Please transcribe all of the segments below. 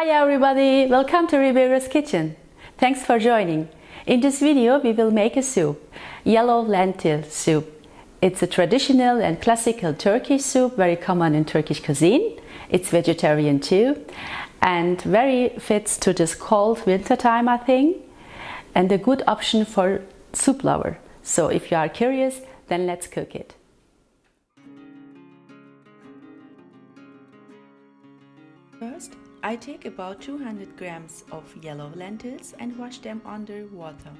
Hi everybody, welcome to Ribeira's Kitchen. Thanks for joining. In this video we will make a soup, yellow lentil soup. It's a traditional and classical Turkish soup, very common in Turkish cuisine. It's vegetarian too and very fits to this cold winter time, I think, and a good option for soup lover. So if you are curious, then let's cook it. First, I take about 200 grams of yellow lentils and wash them under water.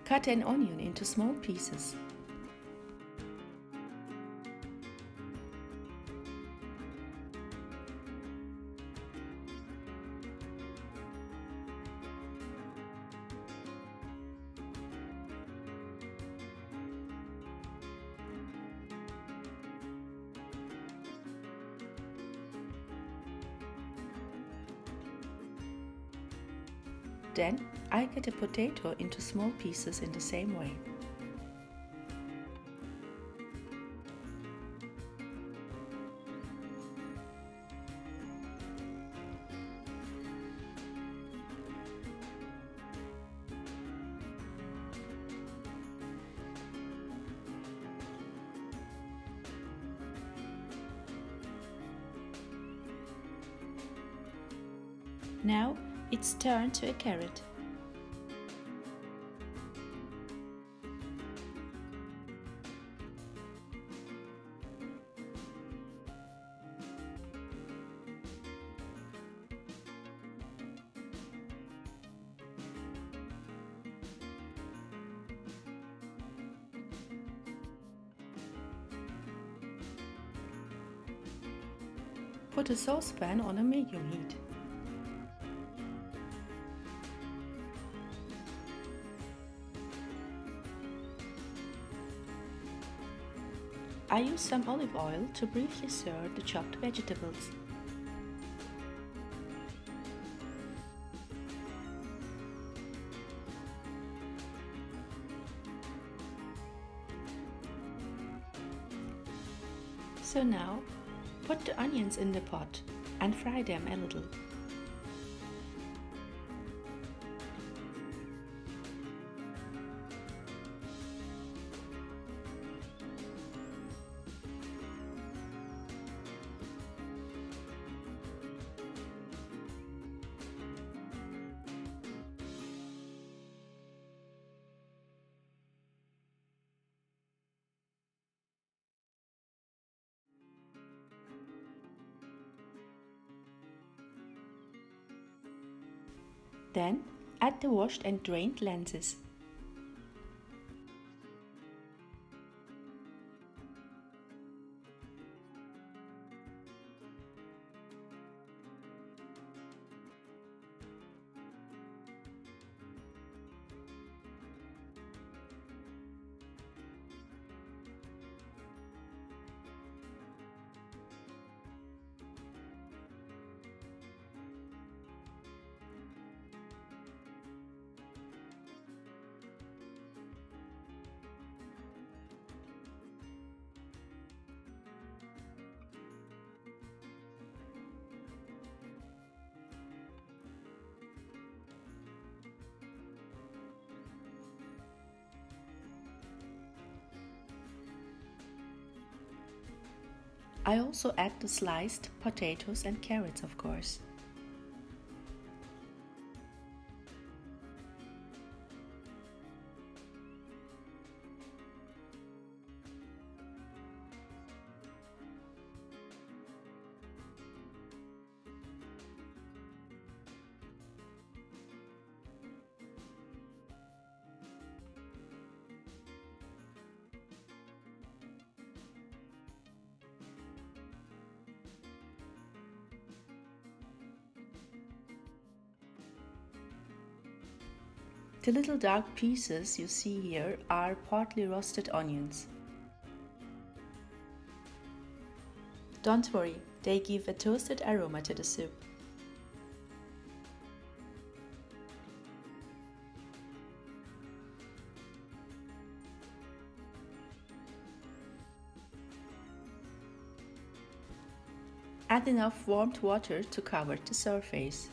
Cut an onion into small pieces. Then I cut a potato into small pieces in the same way. Now it's turned to a carrot. Put a saucepan on a medium heat. I use some olive oil to briefly stir the chopped vegetables. So now, put the onions in the pot and fry them a little. Then add the washed and drained lentils. I also add the sliced potatoes and carrots, of course. The little dark pieces you see here are partly roasted onions. Don't worry, they give a toasted aroma to the soup. Add enough warmed water to cover the surface.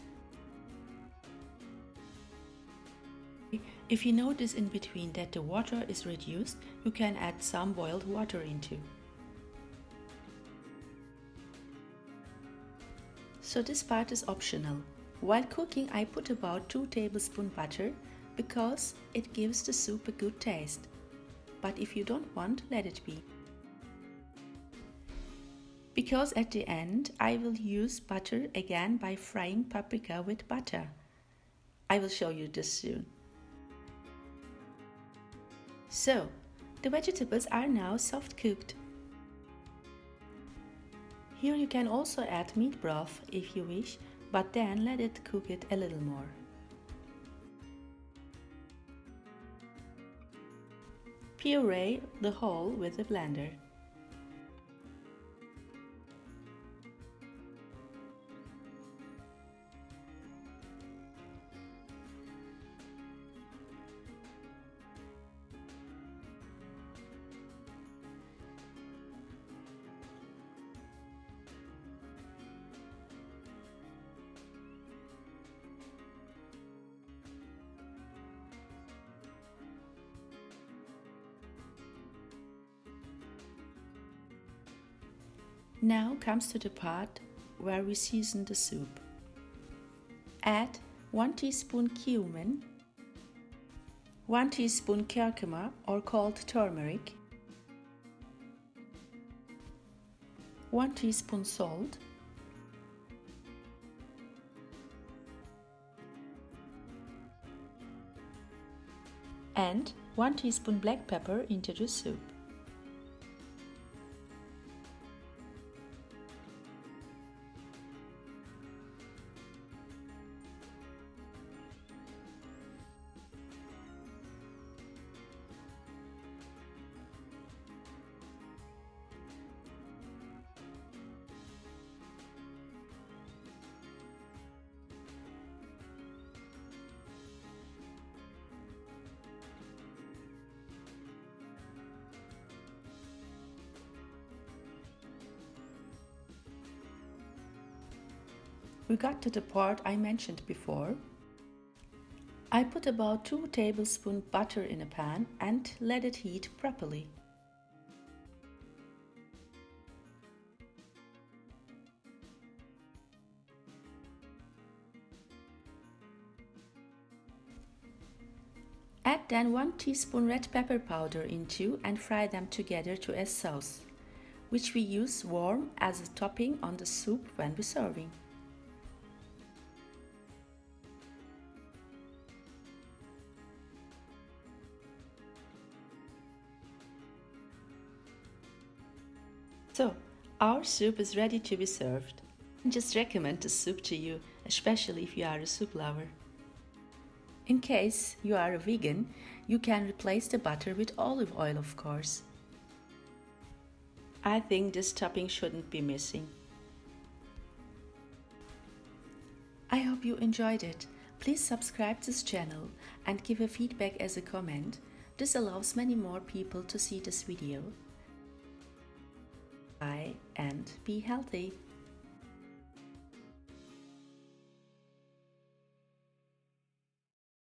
If you notice in between that the water is reduced, you can add some boiled water into. So this part is optional. While cooking, I put about 2 tablespoons butter because it gives the soup a good taste. But if you don't want, let it be. Because at the end, I will use butter again by frying paprika with butter. I will show you this soon. So, the vegetables are now soft cooked. Here you can also add meat broth if you wish, but then let it cook it a little more. Puree the whole with a blender. Now comes to the part where we season the soup. Add 1 teaspoon cumin, 1 teaspoon curcuma or called turmeric, 1 teaspoon salt, and 1 teaspoon black pepper into the soup. We got to the part I mentioned before. I put about 2 tablespoons butter in a pan and let it heat properly. Add then 1 teaspoon red pepper powder into and fry them together to a sauce, which we use warm as a topping on the soup when we're serving. So, our soup is ready to be served. I just recommend the soup to you, especially if you are a soup lover. In case you are a vegan, you can replace the butter with olive oil, of course. I think this topping shouldn't be missing. I hope you enjoyed it. Please subscribe this channel and give a feedback as a comment. This allows many more people to see this video. Bye and be healthy.